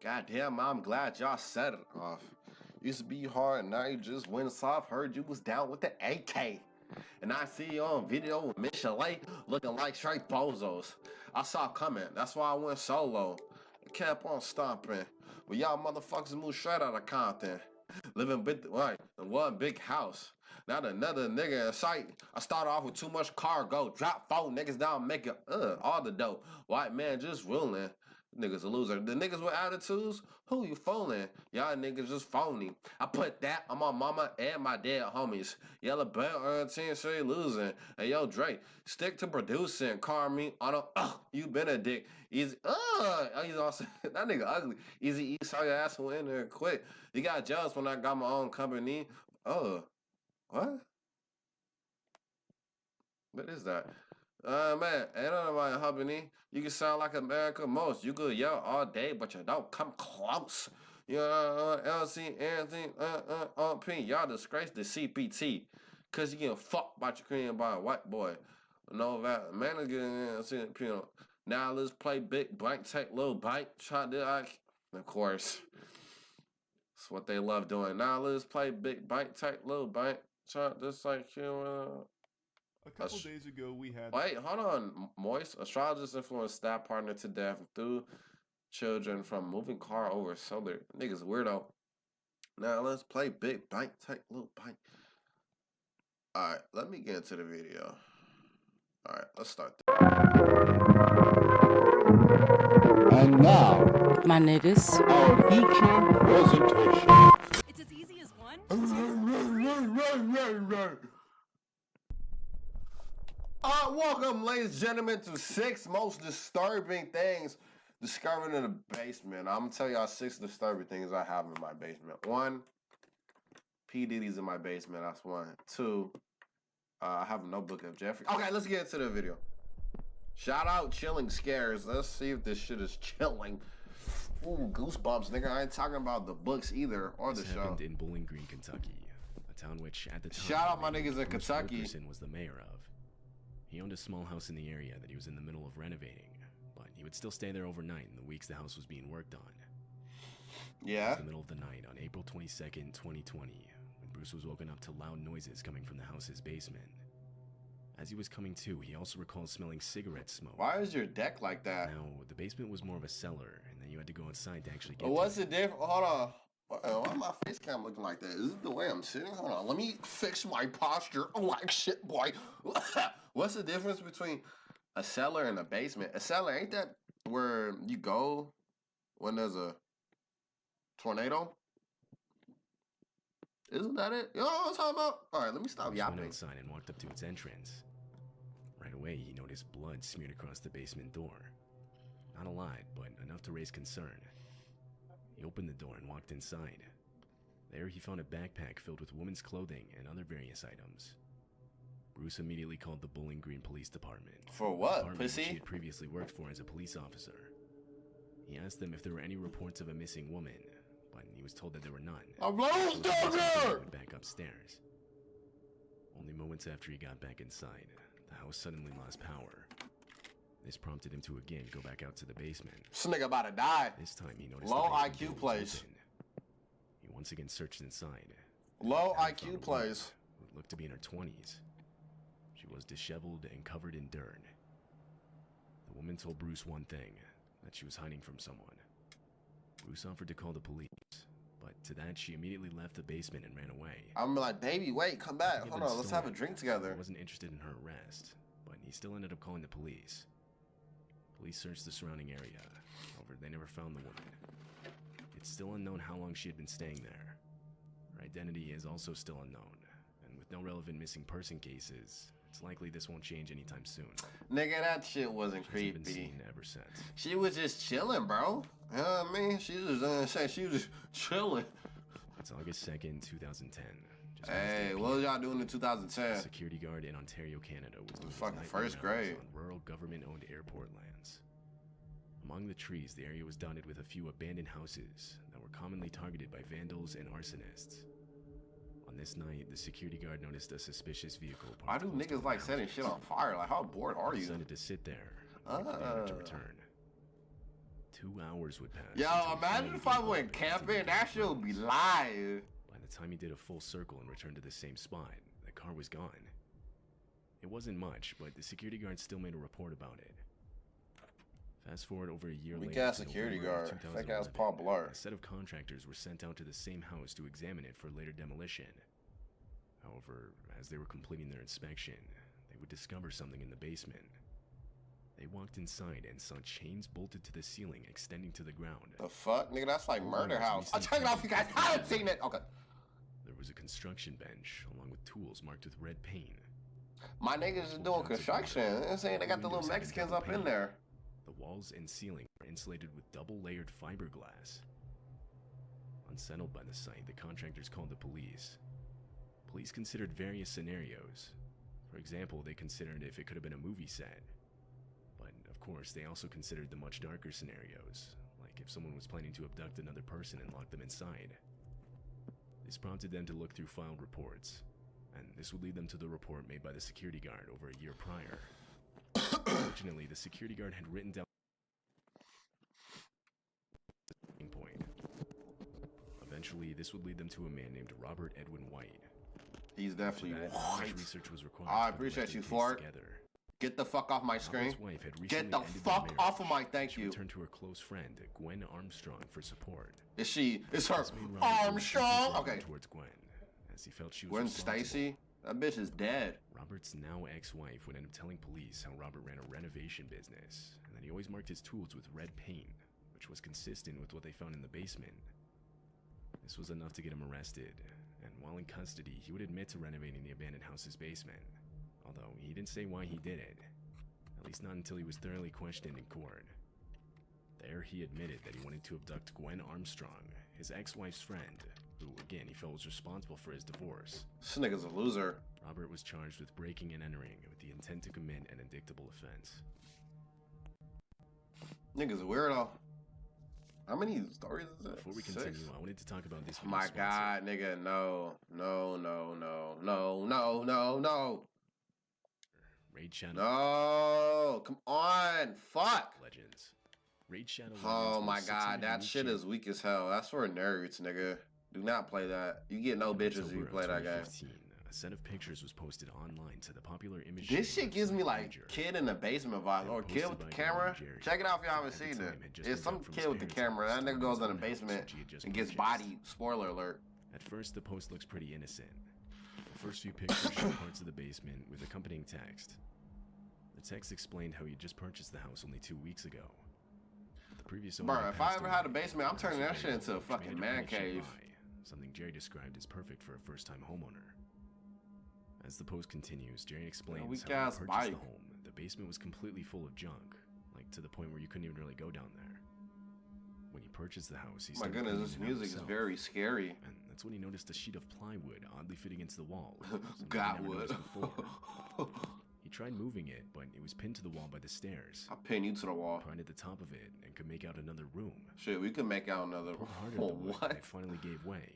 Goddamn, I'm glad y'all set it off. Used to be hard, now you just went soft. Heard you was down with the AK. And I see you on video with Michelet looking like straight bozos. I saw it coming, that's why I went solo. Kept on stomping. But y'all motherfuckers moved straight out of Compton. Living big, right, in one big house. Not another nigga in sight. I started off with too much cargo. Drop 4 niggas down, make it, all the dope. White man just ruling. Niggas a loser. The niggas with attitudes, who you fooling? Y'all niggas just phony. I put that on my mama and my dead homies. Yellow belt on team, so you losing. Hey yo, Drake, stick to producing. Call me on a, you been a dick. Easy, he's also, that nigga ugly. Easy E, saw your ass went in there quick. You got jealous when I got my own company. What? What is that? Man, ain't nobody company. You can sound like America most. You could yell all day, but you don't come close. You know, LC, anything, on P. Y'all disgrace the CPT. Cause you getting fucked by your cream by a white boy. No, that man is getting in, you know. Now let's play big blank, take little bite. Try to, of course. That's what they love doing. Now let's play big bite, take little bite. Try this like you. A couple days ago, we had. Wait, hold on. Moist, astrologist influenced staff partner to death through children from moving car over solar. Niggas weirdo. Now let's play big bite, take little bite. Alright, let me get into the video. Alright, let's start. And now, my niggas, our feature presentation. It's as easy as 1, 2, 3. Welcome, ladies and gentlemen, to 6 most disturbing things discovered in the basement. I'm gonna tell y'all 6 disturbing things I have in my basement. 1, P. Diddy's in my basement. That's 1. 2, I have a notebook of Jeffrey. Okay, let's get into the video. Shout out Chilling Scares. Let's see if this shit is chilling. Ooh, goosebumps, nigga. I ain't talking about the books either or the this show. Happened in Bowling Green, Kentucky, a town which at the time shout out my niggas in Kentucky Wilkerson was the mayor of. He owned a small house in the area that he was in the middle of renovating, but he would still stay there overnight in the weeks the house was being worked on. Yeah. It was the middle of the night on April 22nd, 2020, when Bruce was woken up to loud noises coming from the house's basement. As he was coming to, he also recalled smelling cigarette smoke. Why is your deck like that? Now, the basement was more of a cellar, and then you had to go inside to actually get What's the difference? Hold on. Why my face cam looking like that? Is it the way I'm sitting? Hold on. Let me fix my posture. Oh, like shit, boy. What's the difference between a cellar and a basement? A cellar, ain't that where you go when there's a tornado? Isn't that it? You know what I'm talking about? All right, let me stop Bruce yapping. went outside and walked up to its entrance. Right away, he noticed blood smeared across the basement door. Not a lot, but enough to raise concern. He opened the door and walked inside. There, he found a backpack filled with women's clothing and other various items. Bruce immediately called the Bowling Green Police Department. For what, department pussy? Which he had previously worked for as a police officer. He asked them if there were any reports of a missing woman, but he was told that there were none. I'm lost down there! Went back upstairs. Only moments after he got back inside, the house suddenly lost power. This prompted him to again go back out to the basement. This nigga about to die. This time he noticed low the basement IQ door was plays. open. He once again searched inside. Low And IQ found a plays. woman who looked to be in her 20s. She was disheveled and covered in dirt. The woman told Bruce one thing, that she was hiding from someone. Bruce offered to call the police, but to that she immediately left the basement and ran away. I'm like, baby, wait, come back. Hold on, let's have a drink together. He wasn't interested in her arrest, but he still ended up calling the police. Police searched the surrounding area. However, they never found the woman. It's still unknown how long she had been staying there. Her identity is also still unknown, and with no relevant missing person cases, it's likely this won't change anytime soon. Nigga, that shit wasn't She hasn't been creepy. seen ever since. She was just chilling, bro. You know what I mean? She was she was just chilling. It's August 2nd, 2010. Just Hey, past 8 what was p.m. y'all doing in A 2010? security guard in Ontario, Canada was doing his Fucking nightly first rounds grade. on rural government-owned airport lands. Among the trees, the area was dotted with a few abandoned houses that were commonly targeted by vandals and arsonists. On this night, the security guard noticed a suspicious vehicle Why parked do close to niggas the like house. setting shit on fire? Like, how bored are He you? decided to sit there and wait for the owner to return. 2 hours would pass. Yo, until he imagine finally if I gave up went and camping. continued That to shit would run. be live. By the time he did a full circle and returned to the same spot, the car was gone. It wasn't much, but the security guard still made a report about it. Fast forward over a year Weak later, ass in security November of guard. Fake ass 2011, Paul Blart. a set of contractors were sent out to the same house to examine it for later demolition. However, as they were completing their inspection, they would discover something in the basement. They walked inside and saw chains bolted to the ceiling extending to the ground. The fuck, nigga? That's like Oh, Murder it's House. I'll recently check it off, you guys. I haven't seen it. Okay. There was a construction bench along with tools marked with red paint. My niggas is doing construction. They're saying they got the little Mexicans up in there. The walls and ceiling were insulated with double-layered fiberglass. Unsettled by the sight, the contractors called the police. Police considered various scenarios. For example, they considered if it could have been a movie set. But, of course, they also considered the much darker scenarios, like if someone was planning to abduct another person and lock them inside. This prompted them to look through filed reports, and this would lead them to the report made by the security guard over a year prior. Fortunately, the security guard had written down the point. Eventually, this would lead them to a man named Robert Edwin White. He's definitely After that, white. much research was required I to put the appreciate rest you of the for case it. together. Get the fuck off my screen. Robert's wife had recently Get the ended their fuck marriage. off of my thank She you. returned to her close friend, Gwen Armstrong, for support. Is she? It's her. This made Robert feel Armstrong. deeply Okay. towards Gwen, as he felt she was Gwen responsible. Stacy. That bitch is dead. Robert's now ex-wife would end up telling police how Robert ran a renovation business, and that he always marked his tools with red paint, which was consistent with what they found in the basement. This was enough to get him arrested, and while in custody, he would admit to renovating the abandoned house's basement, although he didn't say why he did it, at least not until he was thoroughly questioned in court. There, he admitted that he wanted to abduct Gwen Armstrong, his ex-wife's friend, who, again, he felt was responsible for his divorce. This nigga's a loser. Robert was charged with breaking and entering with the intent to commit an indictable offense. Nigga's a weirdo. How many stories is it? Before we 6? continue, I wanted to talk about this Oh video my sponsor. god, nigga, no. No, no, no, no, no, no, no. Raid Shadow No. Come on. Fuck. Legends. Raid Shadow Legends Oh was my 600 god, that unique shit is weak as hell. That's for nerds, nigga. Do not play that. You get no In bitches if October you of play that game. 2015, a set of pictures was posted online to the popular image. This sharing shit gives me website like Rager. kid in the basement vibes, or kid with the camera. Check it out if y'all haven't seen it. It's some kid with the camera. That nigga goes in the basement and gets bodied. Spoiler alert. At first, the post looks pretty innocent. The first few pictures show parts of the basement with accompanying text. The text explained how he had just purchased the house only 2 weeks ago. The previous owner Bro, had if I passed ever away, had a basement, I'm and the house turning that was shit into a vacant, which made fucking it man pretty cheap cave. buy, something Jerry described as perfect for a first-time homeowner. As the post continues, Jerry explains weak how ass when he purchased bike. the home, the basement was completely full of junk, like to the point where you couldn't even really go down there. When he purchased the house, he My started goodness, cleaning this it out music is himself. very scary. And that's when he noticed a sheet of plywood oddly fitting into the wall. something he'd Got never wood. noticed before. He tried moving it, but it was pinned to the wall by the stairs. I'll pin you to the wall. Pried at the top of it and could make out another room. Shit, we could make out another. Pulled harder Oh, at the wood, and what? it finally gave way.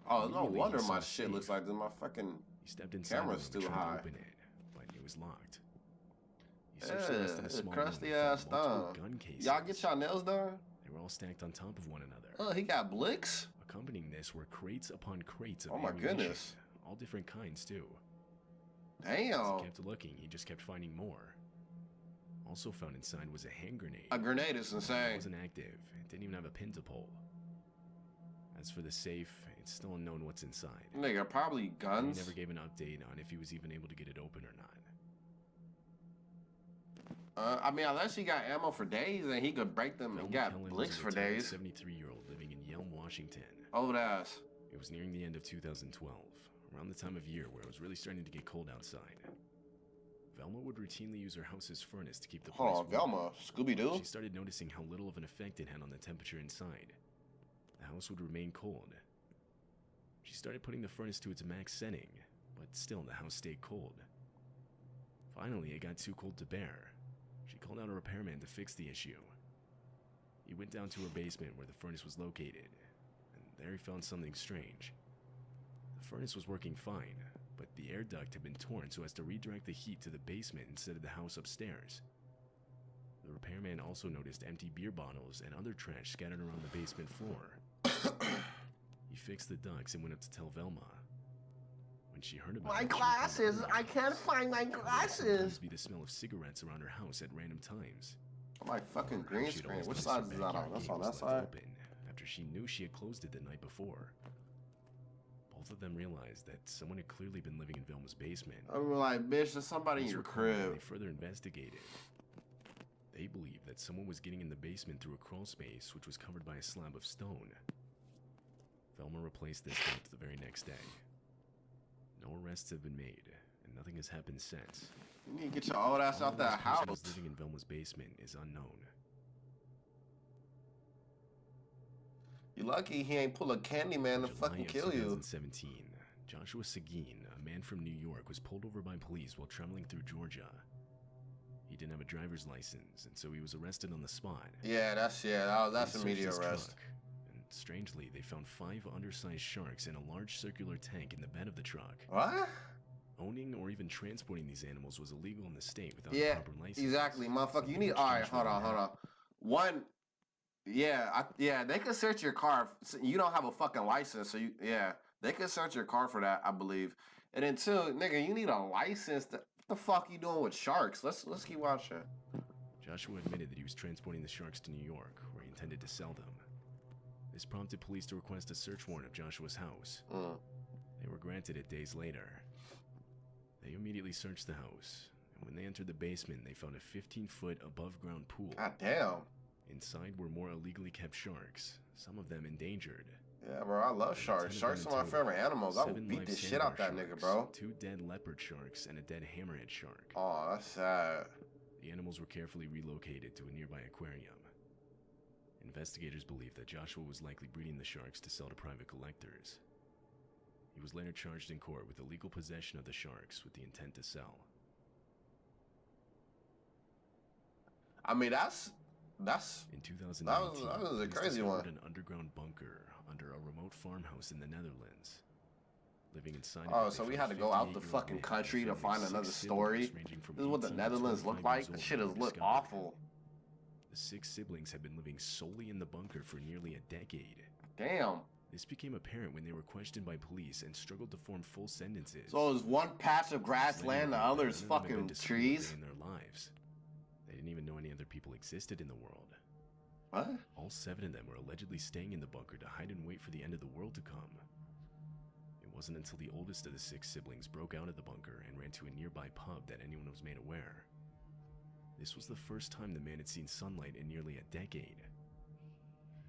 Oh, no Immediately, wonder he saw my a shit looks safe. like this. My fucking. He stepped inside Camera's the room too and tried high. to open it, but it was locked. He searched the rest of the Yeah, small crusty room and ass found multiple thumb. gun cases. Y'all get y'all nails done? They were all stacked on top of one another. Oh, he got blicks? Accompanying this were crates upon crates of Oh my ammunition. goodness. All different kinds, too. As Damn. he kept looking, he just kept finding more. Also found inside was a hand grenade. A grenade is It insane. wasn't active. It didn't even have a pin to pull. As for the safe, it's still unknown what's inside. Nigga, probably He guns. never gave an update on if he was even able to get it open or not. I mean, unless he got ammo for days and he could break them and Velma got Kellen blicks was a for retired days. 73-year-old living in Yelm, Washington. Old ass. It was nearing the end of 2012, around the time of year where it was really starting to get cold outside. Velma would routinely use her house's furnace to keep the place Hold on, warm. Velma. Scooby Doo? She started noticing how little of an effect it had on the temperature inside. The house would remain cold. She started putting the furnace to its max setting, but still the house stayed cold. Finally, it got too cold to bear. She called out a repairman to fix the issue. He went down to her basement where the furnace was located, and there he found something strange. The furnace was working fine, but the air duct had been torn so as to redirect the heat to the basement instead of the house upstairs. The repairman also noticed empty beer bottles and other trash scattered around the basement floor. He fixed the ducts and went up to tell Velma. When she heard about My it, she glasses! reported I can't find my There would glasses! sometimes be the smell of cigarettes around her house at random times. My fucking green She'd screen. always Which noticed her side is that on? backyard That's gate on was that left side? open after she knew she had closed it the night before. Both of them realized that someone had clearly been living in Velma's basement. I'm like, bitch, there's somebody in Police your were called and crib. They further investigated. They believed that someone was getting in the basement through a crawl space, which was covered by a slab of stone. Velma replaced this gate the very next day. No arrests have been made, and nothing has happened since. You need to get your old ass out that Who house. was living in Velma's basement is unknown. You lucky he ain't pull a Candyman In to July fucking of kill you. 2017, Joshua Seguin, a man from New York, was pulled over by police while traveling through Georgia. He didn't have a driver's license, and so he was arrested on the spot. Yeah, that's They immediate searched his arrest. truck, and strangely, they found 5 undersized sharks in a large circular tank in the bed of the truck. What? Owning or even transporting these animals was illegal in the state without a Yeah, proper license. exactly, motherfucker. Something You need. which All right, Joshua hold had. on. One. Yeah, they could search your car. You don't have a fucking license, so they could search your car for that, I believe. And then 2, nigga, you need a license. What the fuck you doing with sharks? Let's keep watching. Joshua admitted that he was transporting the sharks to New York, where he intended to sell them. This prompted police to request a search warrant of Joshua's house. They were granted it days later. They immediately searched the house, and when they entered the basement, they found a 15-foot above-ground pool. God damn. Inside were more illegally kept sharks, some of them endangered. Yeah, bro, I love sharks. 10 of Sharks them are in my total. favorite animals. I 7 would beat live the shit out that sandbar nigga, sharks, bro. 2 dead leopard sharks, and a dead hammerhead shark. Oh, that's sad. The animals were carefully relocated to a nearby aquarium. Investigators believe that Joshua was likely breeding the sharks to sell to private collectors. He was later charged in court with illegal possession of the sharks with the intent to sell. I mean, that's In 2019, that was a police crazy one. discovered an underground bunker under a remote farmhouse in the Netherlands. Living inside of Oh, it, so they we found had to go out the 58-year-old fucking man country to filming find 6 another siblings story. ranging from This is what the 18 to Netherlands look 25 like. years The old shit when has they were looked discovered. awful. The 6 siblings had been living solely in the bunker for nearly a decade. Damn. This became apparent when they were questioned by police and struggled to form full sentences. So it was one patch of grassland, the Later, other's none of them had been fucking to school a trees. day in their lives. They didn't even know any other people existed in the world. What? All 7 of them were allegedly staying in the bunker to hide and wait for the end of the world to come. It wasn't until the oldest of the 6 siblings broke out of the bunker and ran to a nearby pub that anyone was made aware. This was the first time the man had seen sunlight in nearly a decade.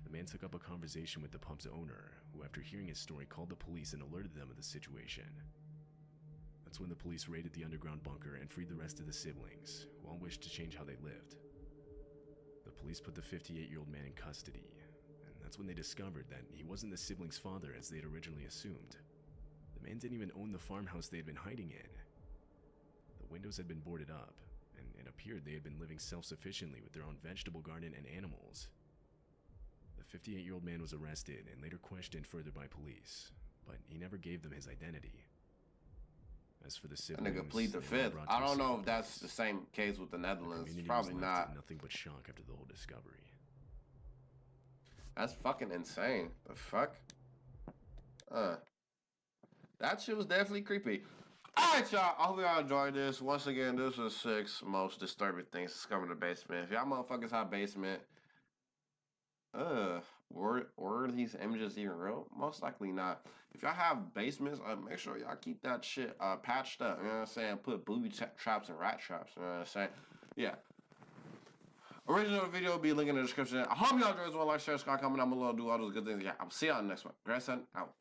The man took up a conversation with the pub's owner, who after hearing his story called the police and alerted them of the situation. That's when the police raided the underground bunker and freed the rest of the siblings, who all wished to change how they lived. The police put the 58-year-old man in custody, and that's when they discovered that he wasn't the siblings' father as they had originally assumed. The man didn't even own the farmhouse they had been hiding in. The windows had been boarded up, and it appeared they had been living self-sufficiently with their own vegetable garden and animals. The 58-year-old man was arrested and later questioned further by police, but he never gave them his identity. As for the That siblings, nigga plead the they were 5th. brought to I a don't know safe if that's place. the same case with the The Netherlands. community Probably was left not. in nothing but shock after the whole discovery. That's fucking insane. The fuck? That shit was definitely creepy. Alright, y'all. I hope y'all enjoyed this. Once again, this was 6 most disturbing things discovered in the basement. If y'all motherfuckers have basement, were these images even real? Most likely not. If y'all have basements, make sure y'all keep that shit patched up. You know what I'm saying? Put booby traps and rat traps. You know what I'm saying? Yeah. Original video will be linked in the description. I hope y'all enjoyed this one. Like, share, subscribe, comment down below, do all those good things. Yeah, I'll see y'all in the next one. Grandson out.